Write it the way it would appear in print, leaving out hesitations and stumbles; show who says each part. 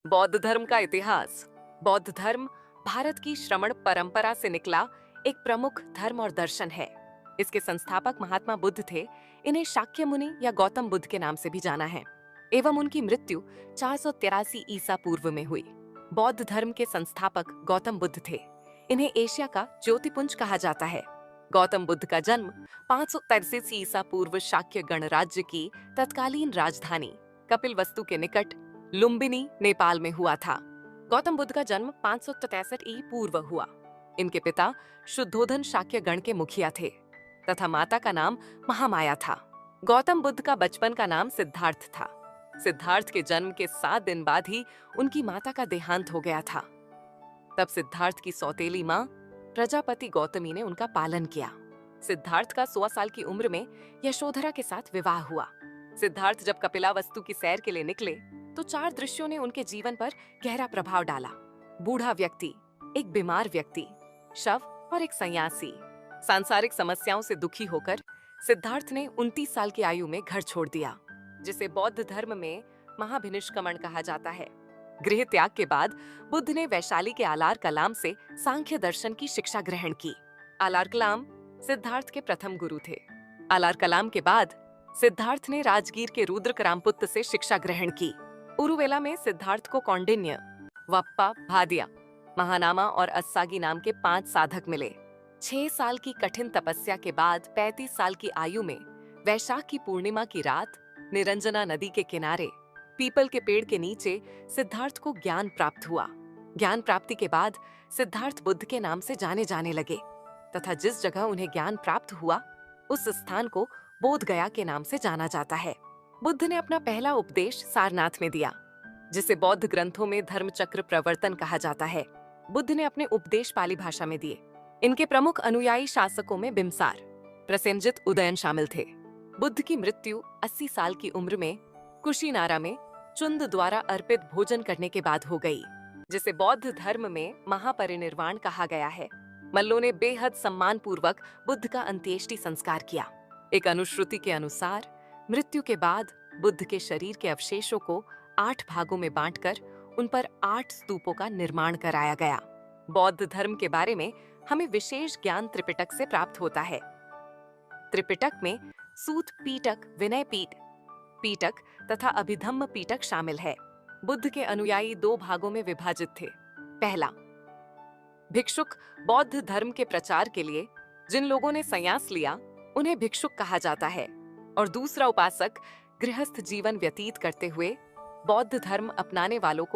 Speaker 1: बौद्ध धर्म का इतिहास। बौद्ध धर्म भारत की श्रमण परंपरा से निकला एक प्रमुख धर्म और दर्शन है। इसके संस्थापक महात्मा बुद्ध थे। इन्हें शाक्य मुनि या गौतम बुद्ध के नाम से भी जाना है एवं उनकी मृत्यु 483 ईसा पूर्व में हुई। बौद्ध धर्म के संस्थापक गौतम बुद्ध थे। इन्हें एशिया का ज्योतिपुंज कहा जाता है। गौतम बुद्ध का जन्म 533 ईसा पूर्व शाक्य गणराज्य की तत्कालीन राजधानी कपिलवस्तु के निकट लुम्बिनी, नेपाल में हुआ था। गौतम बुद्ध का जन्म 563 ई पूर्व हुआ। इनके पिता शुद्धोधन शाक्य गण के मुखिया थे तथा माता का नाम महामाया था। गौतम बुद्ध का बचपन का नाम सिद्धार्थ था। सिद्धार्थ के जन्म के 7 दिन बाद ही उनकी माता का देहांत हो गया था। तब सिद्धार्थ की सौतेली माँ प्रजापति गौतमी ने उनका पालन किया। सिद्धार्थ का 16 साल की उम्र में यशोधरा के साथ विवाह हुआ। सिद्धार्थ जब कपिलावस्तु की सैर के लिए निकले तो 4 दृश्यों ने उनके जीवन पर गहरा प्रभाव डाला। बूढ़ा व्यक्ति, एक बीमार व्यक्ति, शव और एक सन्यासी। सांसारिक समस्याओं से दुखी होकर सिद्धार्थ ने 29 साल की आयु में घर छोड़ दिया, जिसे बौद्ध धर्म में महाभिनिष्क्रमण कहा जाता है। गृह त्याग के बाद बुद्ध ने वैशाली के आलार कलाम से सांख्य दर्शन की शिक्षा ग्रहण की। आलार कलाम सिद्धार्थ के प्रथम गुरु थे। आलार कलाम के बाद सिद्धार्थ ने राजगीर के रुद्रकरामपुत्त से शिक्षा ग्रहण की। उरुवेला में सिद्धार्थ को कौंडिन्य, वप्पा, भादिया, महानामा और अस्सागी नाम के 5 साधक मिले। 6 साल की कठिन तपस्या के बाद 35 साल की आयु में वैशाख की पूर्णिमा की रात निरंजना नदी के किनारे पीपल के पेड़ के नीचे सिद्धार्थ को ज्ञान प्राप्त हुआ। ज्ञान प्राप्ति के बाद सिद्धार्थ बुद्ध के नाम से जाने जाने लगे तथा जिस जगह उन्हें ज्ञान प्राप्त हुआ उस स्थान को बोध गया के नाम से जाना जाता है। बुद्ध ने अपना पहला उपदेश सारनाथ में दिया, जिसे बौद्ध ग्रंथों में धर्मचक्र प्रवर्तन कहा जाता है। बुद्ध ने अपने उपदेश पाली भाषा में दिए। इनके प्रमुख अनुयायी शासकों में बिम्सार, प्रसेनजित, उदयन शामिल थे। बुद्ध की मृत्यु 80 साल की उम्र में कुशीनारा में चुंद द्वारा अर्पित भोजन करने के बाद हो गई, जिसे बौद्ध धर्म में महापरिनिर्वाण कहा गया है। मल्लों ने बेहद सम्मान पूर्वक बुद्ध का अंत्येष्टि संस्कार किया। एक अनुश्रुति के अनुसार मृत्यु के बाद बुद्ध के शरीर के अवशेषों को 8 भागों में बांटकर उन पर 8 स्तूपों का निर्माण कराया गया। बौद्ध धर्म के बारे में हमें विशेष ज्ञान त्रिपिटक से प्राप्त होता है। त्रिपिटक में सूत पीटक, विनय पीटक तथा अभिधम्म पीटक शामिल है। बुद्ध के अनुयायी 2 भागों में विभाजित थे। पहला, भिक्षुक। बौद्ध धर्म के प्रचार के लिए जिन लोगों ने संन्यास लिया उन्हें भिक्षुक कहा जाता है। और दूसरा, उपासक, गृहस्थ जीवन व्यतीत करते हुए बौद्ध धर्म अपनाने वालों को